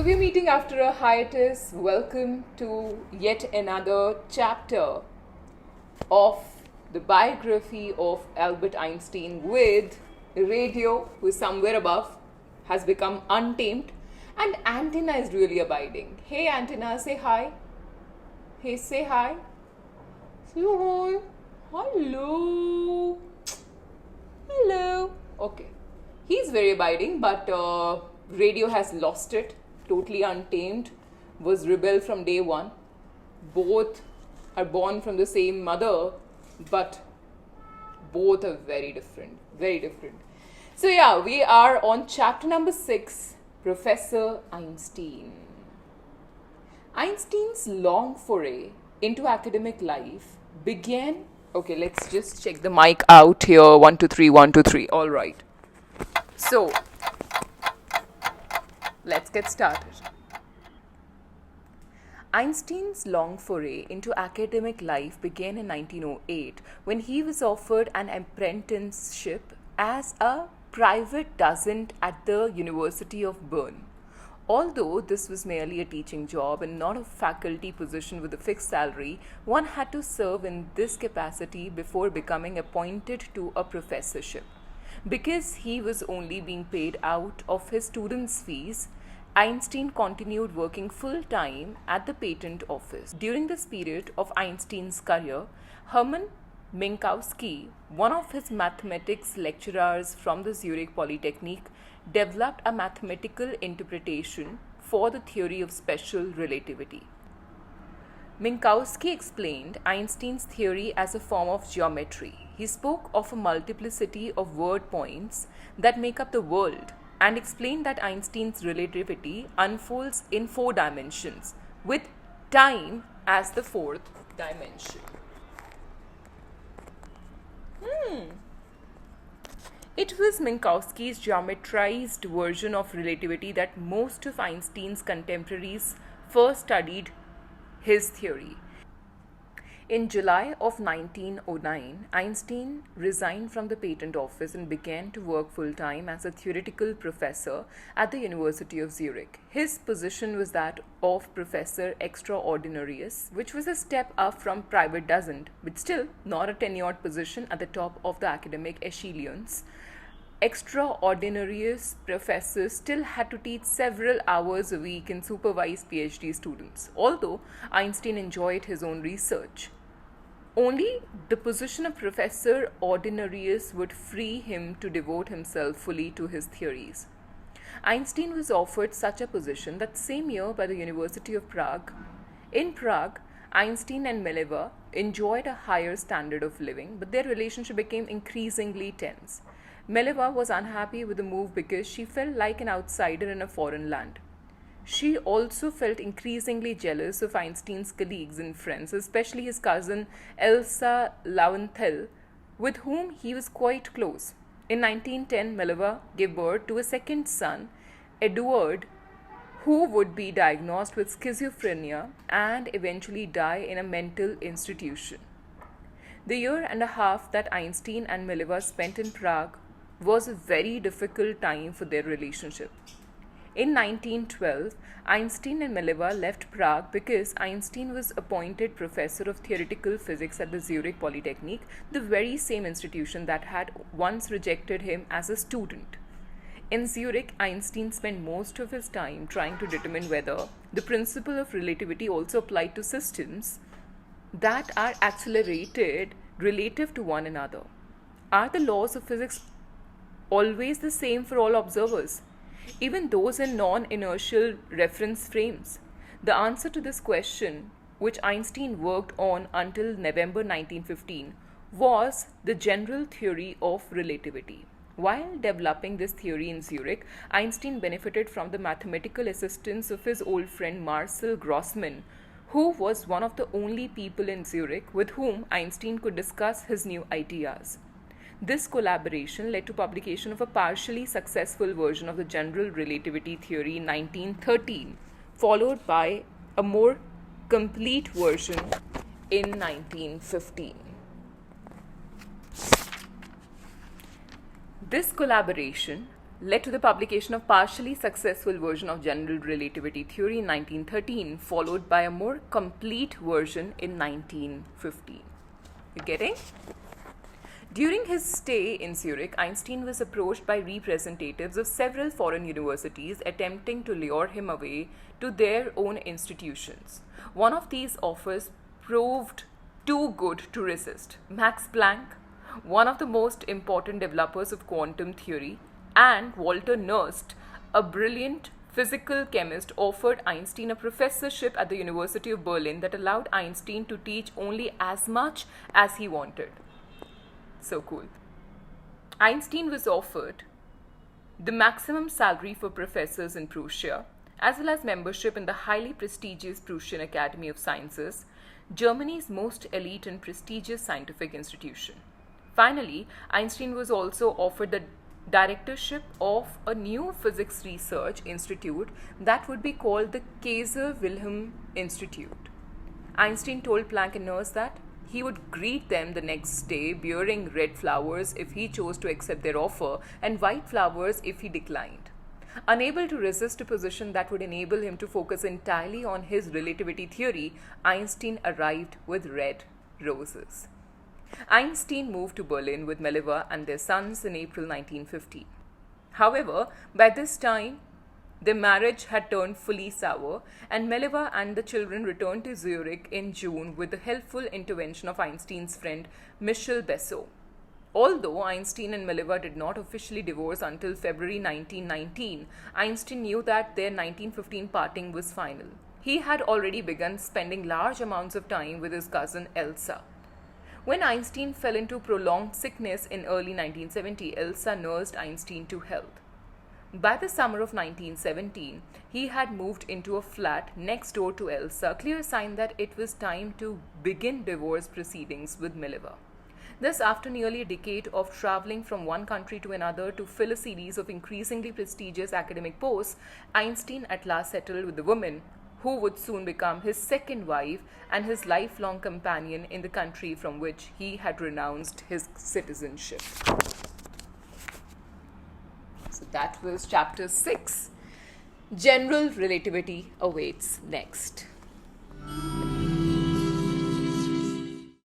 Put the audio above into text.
So we're meeting after a hiatus. Welcome to yet another chapter of the biography of Albert Einstein with radio, who is somewhere above, has become untamed, and Antenna is really abiding. Hey Antenna, say hi. Hey, say hi. Say hi. Hello. Hello. Okay. He's very abiding, but radio has lost it. Totally untamed. Was rebel from day one. Both are born from the same mother, but both are very different. Very different. So yeah, we are on chapter number 6, Professor Einstein. Einstein's long foray into academic life began. Okay, let's just check the mic out here. 1, 2, 3, 1, 2, 3. All right. So, let's get started. Einstein's long foray into academic life began in 1908 when he was offered an apprenticeship as a private dozent at the University of Bern. Although this was merely a teaching job and not a faculty position with a fixed salary, one had to serve in this capacity before becoming appointed to a professorship. Because he was only being paid out of his students' fees, Einstein continued working full-time at the patent office. During this period of Einstein's career, Hermann Minkowski, one of his mathematics lecturers from the Zurich Polytechnic, developed a mathematical interpretation for the theory of special relativity. Minkowski explained Einstein's theory as a form of geometry. He spoke of a multiplicity of word points that make up the world and explained that Einstein's relativity unfolds in 4 dimensions, with time as the 4th dimension. It was Minkowski's geometrized version of relativity that most of Einstein's contemporaries first studied his theory. In July of 1909, Einstein resigned from the patent office and began to work full-time as a theoretical professor at the University of Zurich. His position was that of Professor Extraordinarius, which was a step up from private dozent, but still not a tenured position at the top of the academic echelons. Extraordinarius professors still had to teach several hours a week and supervise PhD students, although Einstein enjoyed his own research. Only the position of Professor Ordinarius would free him to devote himself fully to his theories. Einstein was offered such a position that same year by the University of Prague. In Prague, Einstein and Mileva enjoyed a higher standard of living, but their relationship became increasingly tense. Mileva was unhappy with the move because she felt like an outsider in a foreign land. She also felt increasingly jealous of Einstein's colleagues and friends, especially his cousin Elsa Lauenthal, with whom he was quite close. In 1910, Mileva gave birth to a second son, Eduard, who would be diagnosed with schizophrenia and eventually die in a mental institution. The year and a half that Einstein and Mileva spent in Prague was a very difficult time for their relationship. In 1912, Einstein and Mileva left Prague because Einstein was appointed professor of theoretical physics at the Zurich Polytechnic, the very same institution that had once rejected him as a student. In Zurich, Einstein spent most of his time trying to determine whether the principle of relativity also applied to systems that are accelerated relative to one another. Are the laws of physics always the same for all observers, even those in non-inertial reference frames? The answer to this question, which Einstein worked on until November 1915, was the general theory of relativity. While developing this theory in Zurich, Einstein benefited from the mathematical assistance of his old friend Marcel Grossmann, who was one of the only people in Zurich with whom Einstein could discuss his new ideas. This collaboration led to publication of a partially successful version of the general relativity theory in 1913, followed by a more complete version in 1915. This collaboration led to the publication of partially successful version of general relativity theory in 1913, followed by a more complete version in 1915. You getting? During his stay in Zurich, Einstein was approached by representatives of several foreign universities attempting to lure him away to their own institutions. One of these offers proved too good to resist. Max Planck, one of the most important developers of quantum theory, and Walter Nernst, a brilliant physical chemist, offered Einstein a professorship at the University of Berlin that allowed Einstein to teach only as much as he wanted. So cool. Einstein was offered the maximum salary for professors in Prussia, as well as membership in the highly prestigious Prussian Academy of Sciences, Germany's most elite and prestigious scientific institution. Finally, Einstein was also offered the directorship of a new physics research institute that would be called the Kaiser Wilhelm Institute. Einstein told Planck and Nernst that he would greet them the next day bearing red flowers if he chose to accept their offer and white flowers if he declined. Unable to resist a position that would enable him to focus entirely on his relativity theory, Einstein arrived with red roses. Einstein moved to Berlin with Meleva and their sons in April 1950. However, by this time, their marriage had turned fully sour, and Meleva and the children returned to Zurich in June with the helpful intervention of Einstein's friend Michel Bessot. Although Einstein and Meleva did not officially divorce until February 1919, Einstein knew that their 1915 parting was final. He had already begun spending large amounts of time with his cousin Elsa. When Einstein fell into prolonged sickness in early 1970, Elsa nursed Einstein to health. By the summer of 1917, he had moved into a flat next door to Elsa, a clear sign that it was time to begin divorce proceedings with Meleva. Thus, after nearly a decade of traveling from one country to another to fill a series of increasingly prestigious academic posts, Einstein at last settled with the woman who would soon become his second wife and his lifelong companion in the country from which he had renounced his citizenship. So that was chapter 6. General relativity awaits next.